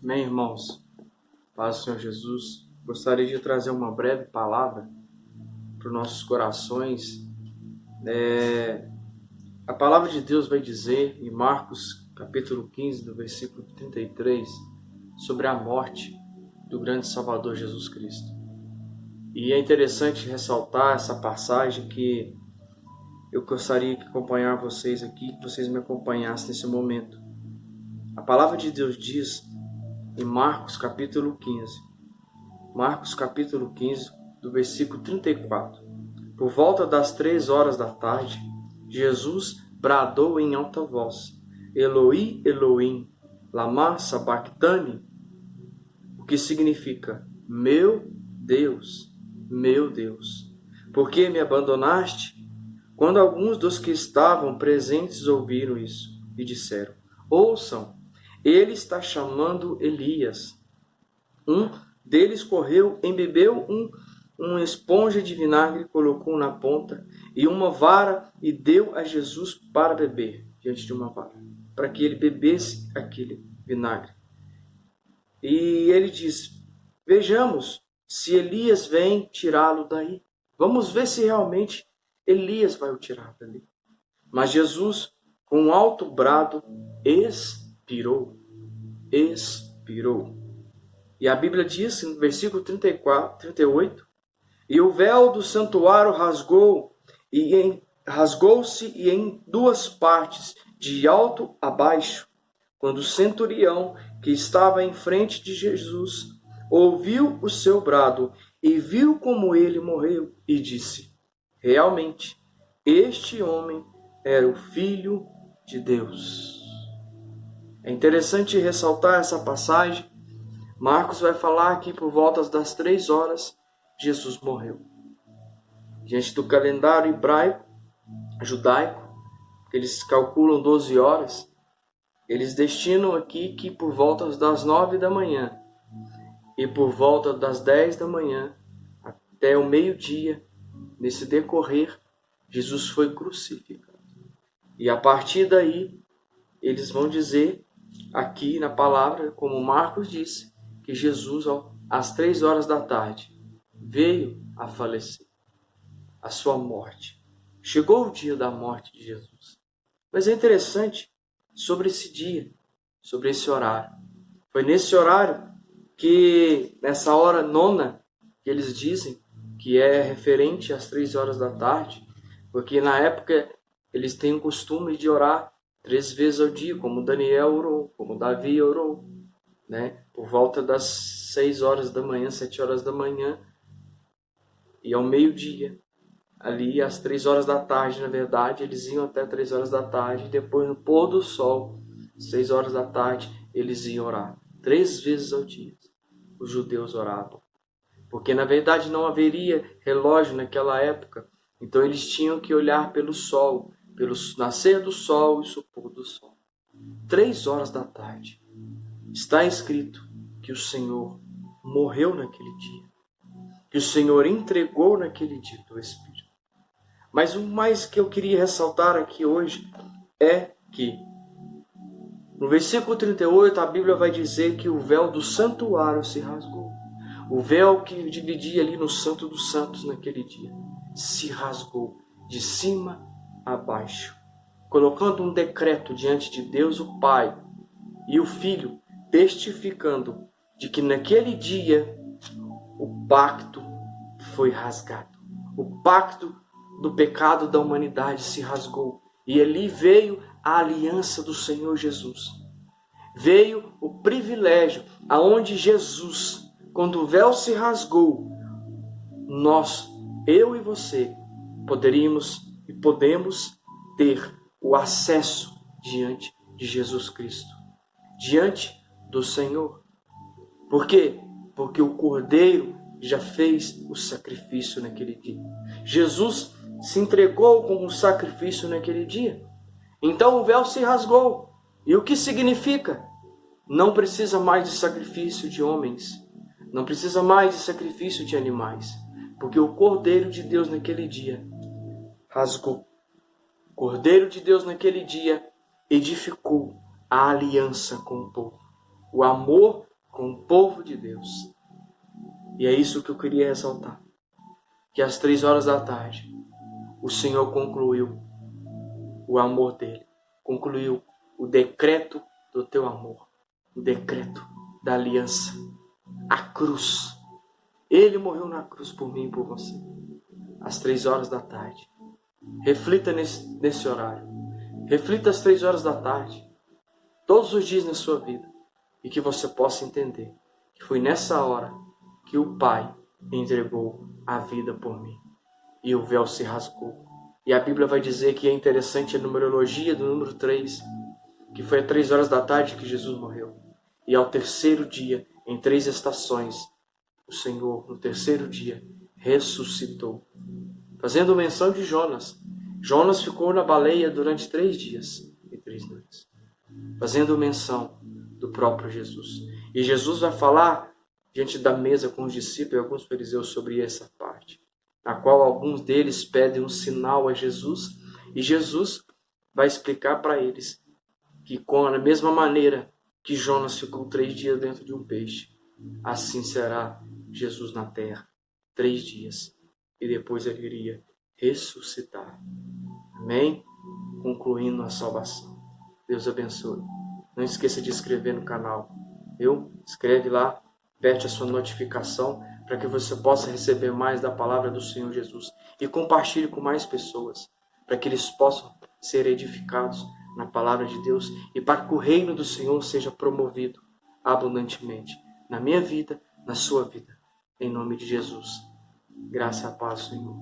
Amém, irmãos. Paz do Senhor Jesus. Gostaria de trazer uma breve palavra para os nossos corações. A palavra de Deus vai dizer em Marcos, capítulo 15, do versículo 33, sobre a morte do grande Salvador Jesus Cristo. E é interessante ressaltar essa passagem que eu gostaria de acompanhar vocês aqui, que vocês me acompanhassem nesse momento. A palavra de Deus diz em Marcos capítulo 15, do versículo 34. Por volta das 3 horas da tarde, Jesus bradou em alta voz: Eloi, Elohim, lama sabachthani, o que significa: meu Deus, por que me abandonaste? Quando alguns dos que estavam presentes ouviram isso e disseram: ouçam, ele está chamando Elias. Um deles correu, embebeu uma esponja de vinagre, colocou na ponta e uma vara e deu a Jesus para beber diante de uma vara, para que ele bebesse aquele vinagre. E ele diz: vejamos se Elias vem tirá-lo daí. Vamos ver se realmente Elias vai o tirar dali. Mas Jesus, com um alto brado, expirou. E a Bíblia diz, no versículo 38, e o véu do santuário rasgou-se em duas partes, de alto a baixo, quando o centurião que estava em frente de Jesus ouviu o seu brado e viu como ele morreu, e disse: realmente, este homem era o Filho de Deus. É interessante ressaltar essa passagem. Marcos vai falar que por volta das 3 horas, Jesus morreu. Diante do calendário judaico, eles calculam 12 horas, eles destinam aqui que por volta das 9 da manhã e por volta das 10 da manhã até o meio-dia, nesse decorrer, Jesus foi crucificado. E a partir daí, eles vão dizer aqui na palavra, como Marcos disse, que Jesus, às 3 horas da tarde, veio a falecer, a sua morte. Chegou o dia da morte de Jesus. Mas é interessante sobre esse dia, sobre esse horário. Foi nesse horário que, nessa hora nona, que eles dizem que é referente às 3 horas da tarde, porque na época eles têm o costume de orar 3 vezes ao dia, como Daniel orou, como Davi orou, né? Por volta das 6 horas da manhã, 7 horas da manhã, e ao meio-dia, ali às 3 horas da tarde, na verdade, eles iam até 3 horas da tarde, e depois no pôr do sol, 6 horas da tarde, eles iam orar. 3 vezes ao dia, os judeus oravam. Porque na verdade não haveria relógio naquela época, então eles tinham que olhar pelo sol, pelo nascer do sol e o pôr do sol. 3 horas da tarde. Está escrito que o Senhor morreu naquele dia, que o Senhor entregou naquele dia o Espírito. Mas o mais que eu queria ressaltar aqui hoje é que no versículo 38 a Bíblia vai dizer que o véu do santuário se rasgou. O véu que dividia ali no Santo dos Santos naquele dia se rasgou de cima a baixo, colocando um decreto diante de Deus o Pai e o Filho, testificando de que naquele dia o pacto foi rasgado. O pacto do pecado da humanidade se rasgou. E ali veio a aliança do Senhor Jesus. Veio o privilégio aonde Jesus, quando o véu se rasgou, nós, eu e você, poderíamos e podemos ter o acesso diante de Jesus Cristo, diante do Senhor. Por quê? Porque o Cordeiro já fez o sacrifício naquele dia. Jesus se entregou como um sacrifício naquele dia. Então o véu se rasgou. E o que significa? Não precisa mais de sacrifício de homens. Não precisa mais de sacrifício de animais. Porque o Cordeiro de Deus naquele dia rasgou. O Cordeiro de Deus naquele dia edificou a aliança com o povo. O amor com o povo de Deus. E é isso que eu queria ressaltar. Que às 3 horas da tarde, o Senhor concluiu o amor dele. Concluiu o decreto do teu amor. O decreto da aliança. A cruz. Ele morreu na cruz por mim e por você. Às 3 horas da tarde. Reflita nesse horário. Reflita às 3 horas da tarde. Todos os dias na sua vida. E que você possa entender que foi nessa hora que o Pai entregou a vida por mim. E o véu se rasgou. E a Bíblia vai dizer que é interessante a numerologia do número 3, que foi às 3 horas da tarde que Jesus morreu. E ao terceiro dia, em 3 estações, o Senhor, no terceiro dia, ressuscitou. Fazendo menção de Jonas. Jonas ficou na baleia durante 3 dias e 3 noites. Fazendo menção do próprio Jesus. E Jesus vai falar diante da mesa com os discípulos e alguns fariseus sobre essa parte, na qual alguns deles pedem um sinal a Jesus, e Jesus vai explicar para eles que com a mesma maneira que Jonas ficou 3 dias dentro de um peixe, assim será Jesus na terra, 3 dias, e depois ele iria ressuscitar. Amém? Concluindo a salvação. Deus abençoe. Não esqueça de inscrever no canal. Escreve lá, aperte a sua notificação para que você possa receber mais da palavra do Senhor Jesus. E compartilhe com mais pessoas, para que eles possam ser edificados na palavra de Deus e para que o reino do Senhor seja promovido abundantemente na minha vida, na sua vida. Em nome de Jesus. Graça e paz, Senhor.